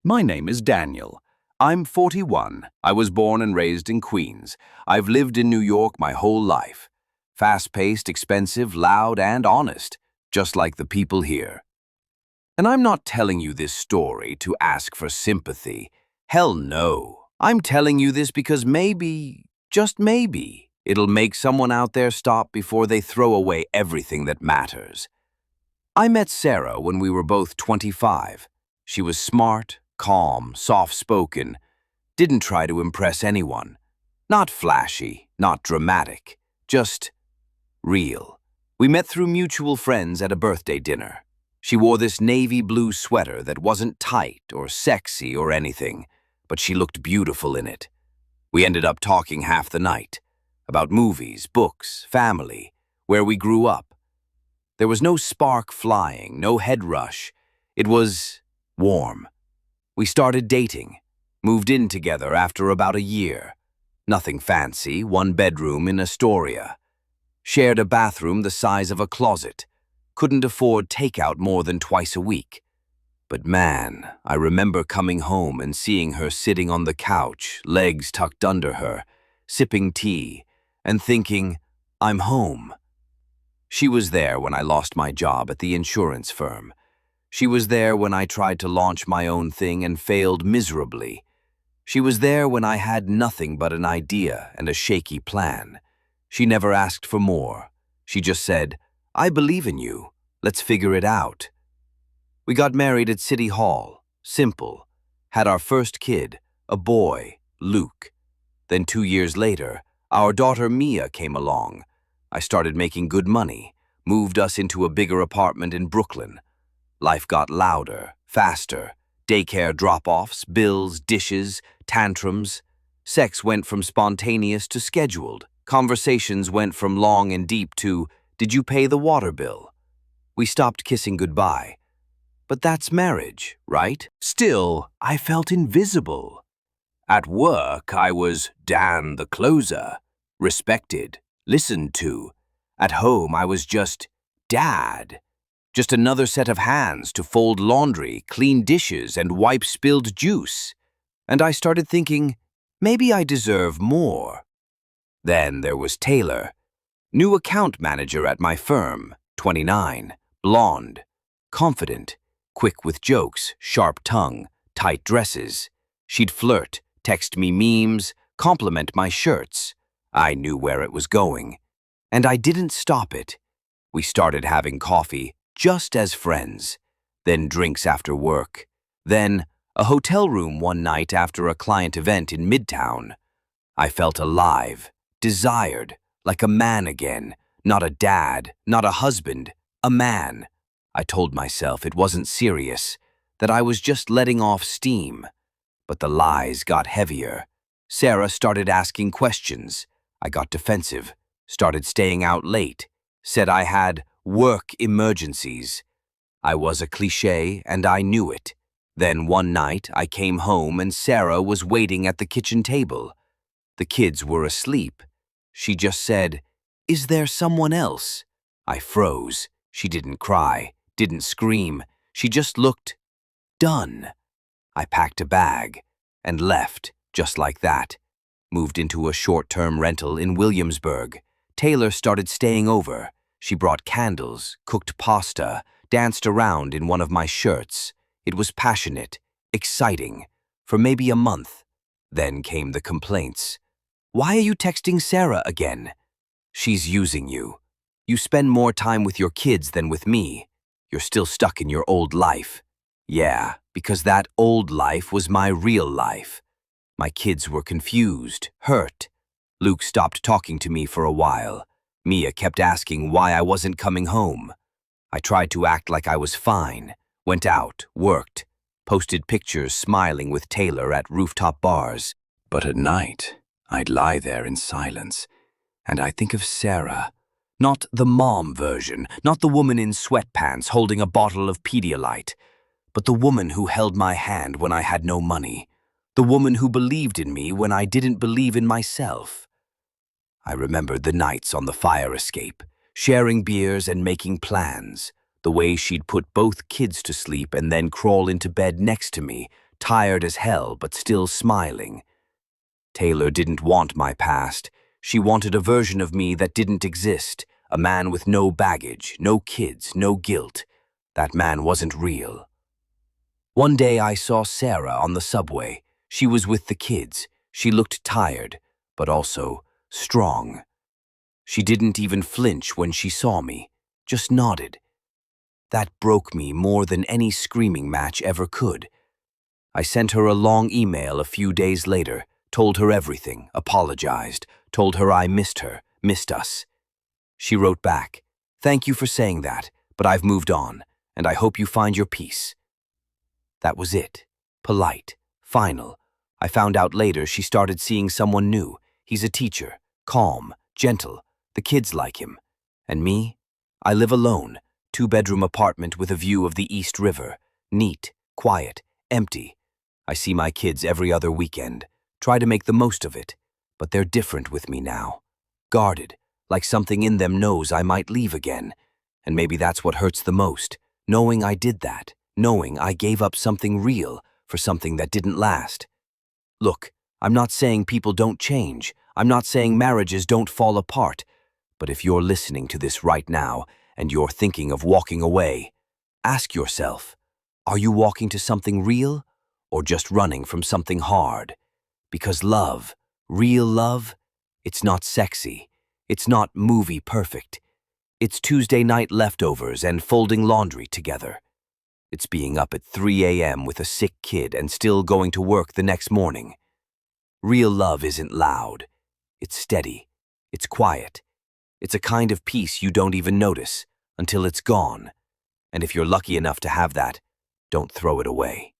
My name is Daniel. I'm 41. I was born and raised in Queens. I've lived in New York my whole life. Fast-paced, expensive, loud, and honest, just like the people here. And I'm not telling you this story to ask for sympathy. Hell no. I'm telling you this because maybe, just maybe, it'll make someone out there stop before they throw away everything that matters. I met Sarah when we were both 25. She was smart, calm, soft-spoken, didn't try to impress anyone. Not flashy, not dramatic, just real. We met through mutual friends at a birthday dinner. She wore this navy blue sweater that wasn't tight or sexy or anything, but she looked beautiful in it. We ended up talking half the night about movies, books, family, where we grew up. There was no spark flying, no head rush. It was warm. We started dating, moved in together after about a year. Nothing fancy, one bedroom in Astoria. Shared a bathroom the size of a closet. Couldn't afford takeout more than twice a week. But man, I remember coming home and seeing her sitting on the couch, legs tucked under her, sipping tea, and thinking, I'm home. She was there when I lost my job at the insurance firm. She was there when I tried to launch my own thing and failed miserably. She was there when I had nothing but an idea and a shaky plan. She never asked for more. She just said, I believe in you. Let's figure it out. We got married at City Hall, simple. Had our first kid, a boy, Luke. Then 2 years later, our daughter Mia came along. I started making good money, moved us into a bigger apartment in Brooklyn. Life got louder, faster. Daycare drop-offs, bills, dishes, tantrums. Sex went from spontaneous to scheduled. Conversations went from long and deep to, did you pay the water bill? We stopped kissing goodbye. But that's marriage, right? Still, I felt invisible. At work, I was Dan the closer, respected, listened to. At home, I was just Dad. Just another set of hands to fold laundry, clean dishes, and wipe spilled juice. And I started thinking, maybe I deserve more. Then there was Taylor, new account manager at my firm, 29, blonde, confident, quick with jokes, sharp tongue, tight dresses. She'd flirt, text me memes, compliment my shirts. I knew where it was going. And I didn't stop it. We started having coffee, just as friends. Then drinks after work. Then a hotel room one night after a client event in Midtown. I felt alive, desired, like a man again. Not a dad, not a husband, a man. I told myself it wasn't serious, that I was just letting off steam. But the lies got heavier. Sarah started asking questions. I got defensive, started staying out late, said I had work emergencies. I was a cliché and I knew it. Then one night I came home and Sarah was waiting at the kitchen table. The kids were asleep. She just said, "Is there someone else?" I froze. She didn't cry, didn't scream. She just looked done. I packed a bag and left just like that. Moved into a short-term rental in Williamsburg. Taylor started staying over. She brought candles, cooked pasta, danced around in one of my shirts. It was passionate, exciting, for maybe a month. Then came the complaints. Why are you texting Sarah again? She's using you. You spend more time with your kids than with me. You're still stuck in your old life. Yeah, because that old life was my real life. My kids were confused, hurt. Luke stopped talking to me for a while. Mia kept asking why I wasn't coming home. I tried to act like I was fine, went out, worked, posted pictures smiling with Taylor at rooftop bars. But at night, I'd lie there in silence, and I'd think of Sarah. Not the mom version, not the woman in sweatpants holding a bottle of Pedialyte, but the woman who held my hand when I had no money. The woman who believed in me when I didn't believe in myself. I remembered the nights on the fire escape, sharing beers and making plans, the way she'd put both kids to sleep and then crawl into bed next to me, tired as hell but still smiling. Taylor didn't want my past. She wanted a version of me that didn't exist, a man with no baggage, no kids, no guilt. That man wasn't real. One day I saw Sarah on the subway. She was with the kids. She looked tired, but also strong. She didn't even flinch when she saw me, just nodded. That broke me more than any screaming match ever could. I sent her a long email a few days later, told her everything, apologized, told her I missed her, missed us. She wrote back, "Thank you for saying that, but I've moved on, and I hope you find your peace." That was it. Polite. Final. I found out later she started seeing someone new. He's a teacher. Calm. Gentle. The kids like him. And me? I live alone. 2-bedroom apartment with a view of the East River. Neat. Quiet. Empty. I see my kids every other weekend. Try to make the most of it. But they're different with me now. Guarded. Like something in them knows I might leave again. And maybe that's what hurts the most. Knowing I did that. Knowing I gave up something real for something that didn't last. Look, I'm not saying people don't change. I'm not saying marriages don't fall apart. But if you're listening to this right now and you're thinking of walking away, ask yourself, are you walking to something real or just running from something hard? Because love, real love, it's not sexy. It's not movie perfect. It's Tuesday night leftovers and folding laundry together. It's being up at 3 a.m. with a sick kid and still going to work the next morning. Real love isn't loud. It's steady. It's quiet. It's a kind of peace you don't even notice until it's gone. And if you're lucky enough to have that, don't throw it away.